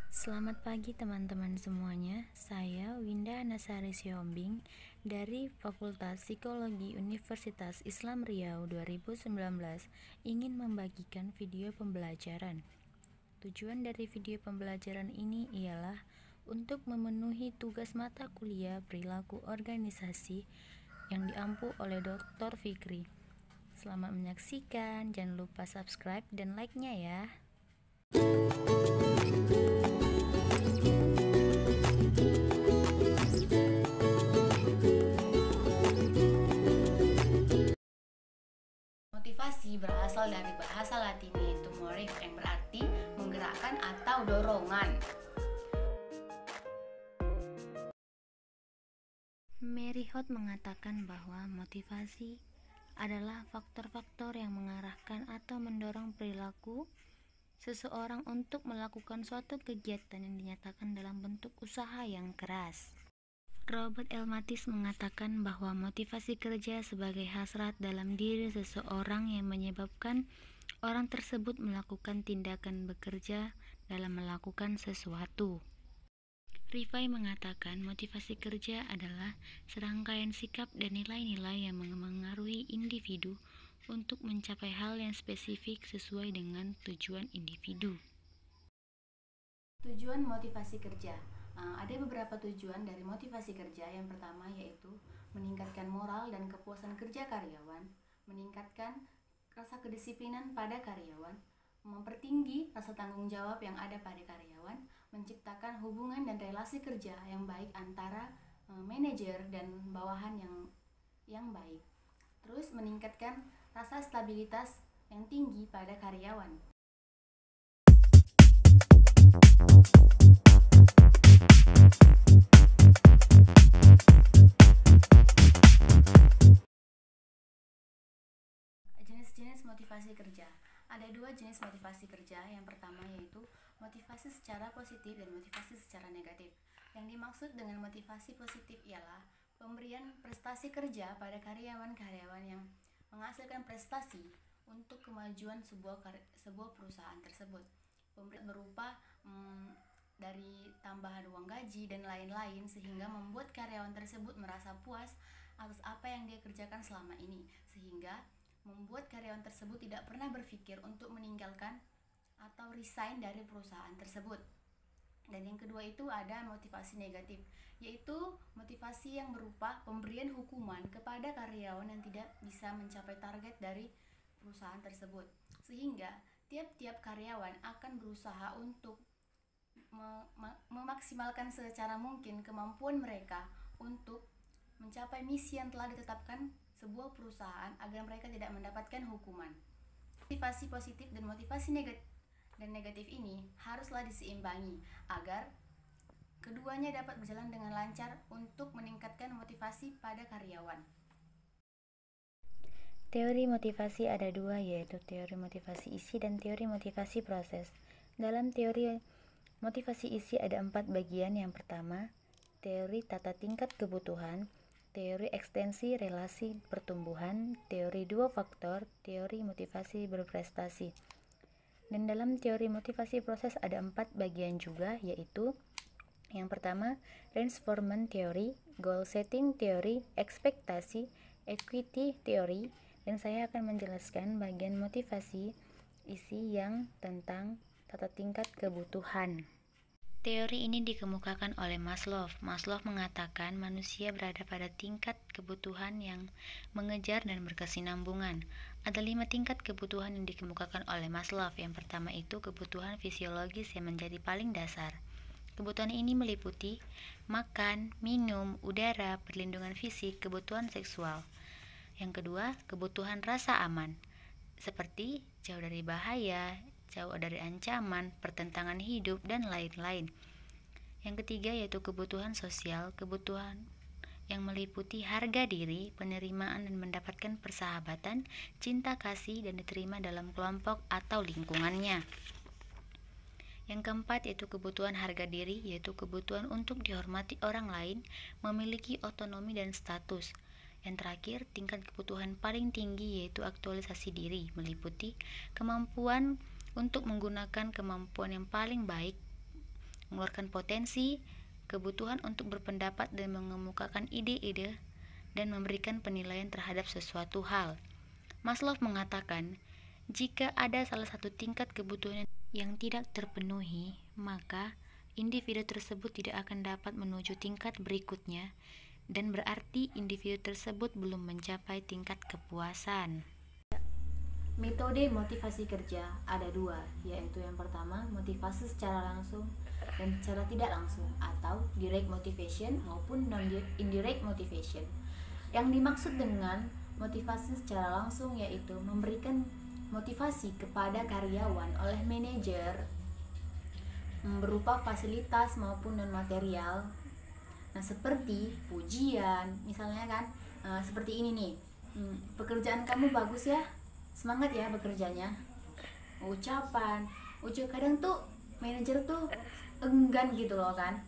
Selamat pagi teman-teman semuanya, saya Winda Nasari Siombing dari Fakultas Psikologi Universitas Islam Riau 2019 ingin membagikan video pembelajaran. Tujuan dari video pembelajaran ini ialah untuk memenuhi tugas mata kuliah perilaku organisasi yang diampu oleh Dr. Fikri. Selamat menyaksikan, jangan lupa subscribe dan like-nya ya. Motivasi berasal dari bahasa Latin yaitu motive yang berarti menggerakkan atau dorongan. Mary Holt mengatakan bahwa motivasi adalah faktor-faktor yang mengarahkan atau mendorong perilaku seseorang untuk melakukan suatu kegiatan yang dinyatakan dalam bentuk usaha yang keras. Robert L. Mathis mengatakan bahwa motivasi kerja sebagai hasrat dalam diri seseorang yang menyebabkan orang tersebut melakukan tindakan bekerja dalam melakukan sesuatu. Rifai mengatakan motivasi kerja adalah serangkaian sikap dan nilai-nilai yang mengaruhi individu untuk mencapai hal yang spesifik sesuai dengan tujuan individu. Tujuan motivasi kerja. Ada beberapa tujuan dari motivasi kerja. Yang pertama yaitu meningkatkan moral dan kepuasan kerja karyawan, meningkatkan rasa kedisiplinan pada karyawan, mempertinggi rasa tanggung jawab yang ada pada karyawan, menciptakan hubungan dan relasi kerja yang baik antara manajer dan bawahan yang baik. Terus meningkatkan rasa stabilitas yang tinggi pada karyawan. Jenis-jenis motivasi kerja. Ada dua jenis motivasi kerja. Yang pertama yaitu motivasi secara positif dan motivasi secara negatif. Yang dimaksud dengan motivasi positif ialah pemberian prestasi kerja pada karyawan-karyawan yang menghasilkan prestasi untuk kemajuan sebuah perusahaan tersebut. Pemberian berupa dari tambahan uang gaji dan lain-lain sehingga membuat karyawan tersebut merasa puas atas apa yang dia kerjakan selama ini, sehingga membuat karyawan tersebut tidak pernah berpikir untuk meninggalkan atau resign dari perusahaan tersebut. Dan yang kedua itu ada motivasi negatif, yaitu motivasi yang berupa pemberian hukuman kepada karyawan yang tidak bisa mencapai target dari perusahaan tersebut, sehingga tiap-tiap karyawan akan berusaha untuk memaksimalkan secara mungkin kemampuan mereka untuk mencapai misi yang telah ditetapkan sebuah perusahaan agar mereka tidak mendapatkan hukuman. Motivasi positif dan motivasi negatif ini haruslah diseimbangi agar keduanya dapat berjalan dengan lancar untuk meningkatkan motivasi pada karyawan. Teori motivasi ada dua, yaitu teori motivasi isi dan teori motivasi proses. Dalam teori motivasi isi ada 4 bagian. Yang pertama, teori tata tingkat kebutuhan, teori ekstensi relasi pertumbuhan, teori 2 faktor, teori motivasi berprestasi. Dan dalam teori motivasi proses ada 4 bagian juga, yaitu yang pertama, reinforcement theory, goal setting theory, ekspektasi, equity theory, dan saya akan menjelaskan bagian motivasi isi yang tentang tata tingkat kebutuhan. Teori ini dikemukakan oleh Maslow. Maslow mengatakan manusia berada pada tingkat kebutuhan yang mengejar dan berkesinambungan. Ada 5 tingkat kebutuhan yang dikemukakan oleh Maslow. Yang pertama itu kebutuhan fisiologis yang menjadi paling dasar. Kebutuhan ini meliputi makan, minum, udara, perlindungan fisik, kebutuhan seksual. Yang kedua, kebutuhan rasa aman, seperti jauh dari bahaya, jauh dari ancaman, pertentangan hidup, dan lain-lain. Yang ketiga yaitu kebutuhan sosial, kebutuhan yang meliputi harga diri, penerimaan dan mendapatkan persahabatan, cinta kasih, dan diterima dalam kelompok atau lingkungannya. Yang keempat yaitu kebutuhan harga diri, yaitu kebutuhan untuk dihormati orang lain, memiliki otonomi dan status. Yang terakhir, tingkat kebutuhan paling tinggi yaitu aktualisasi diri, meliputi kemampuan untuk menggunakan kemampuan yang paling baik mengeluarkan potensi, kebutuhan untuk berpendapat dan mengemukakan ide-ide, dan memberikan penilaian terhadap sesuatu hal. Maslow mengatakan, jika ada salah satu tingkat kebutuhan yang tidak terpenuhi, maka individu tersebut tidak akan dapat menuju tingkat berikutnya, dan berarti individu tersebut belum mencapai tingkat kepuasan. Metode motivasi kerja ada dua, yaitu yang pertama motivasi secara langsung dan secara tidak langsung, atau direct motivation maupun indirect motivation. Yang dimaksud dengan motivasi secara langsung yaitu memberikan motivasi kepada karyawan oleh manajer berupa fasilitas maupun non material. Nah, seperti pujian, misalnya kan, seperti ini nih, pekerjaan kamu bagus ya, semangat ya bekerjanya. Ucapan kadang tuh manajer tuh enggan gitu loh kan,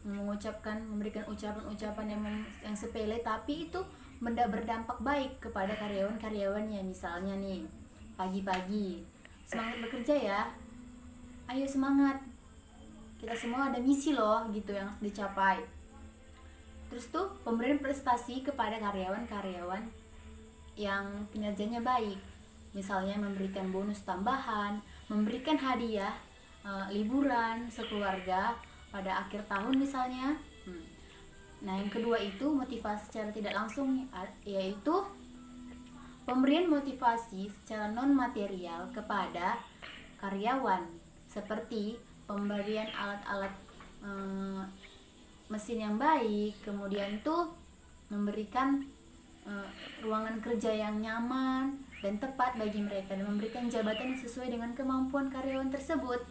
memberikan ucapan-ucapan yang sepele, tapi itu berdampak baik kepada karyawan-karyawannya. Misalnya nih, pagi-pagi semangat bekerja ya, ayo semangat, kita semua ada misi loh gitu yang harus dicapai. Terus tuh pemberian prestasi kepada karyawan-karyawan yang kinerjanya baik, misalnya memberikan bonus tambahan, memberikan hadiah, liburan sekeluarga pada akhir tahun misalnya. Nah, yang kedua itu motivasi secara tidak langsung, yaitu pemberian motivasi secara non material kepada karyawan, seperti pemberian alat-alat mesin yang baik, kemudian tuh memberikan ruangan kerja yang nyaman dan tepat bagi mereka, dan memberikan jabatan yang sesuai dengan kemampuan karyawan tersebut.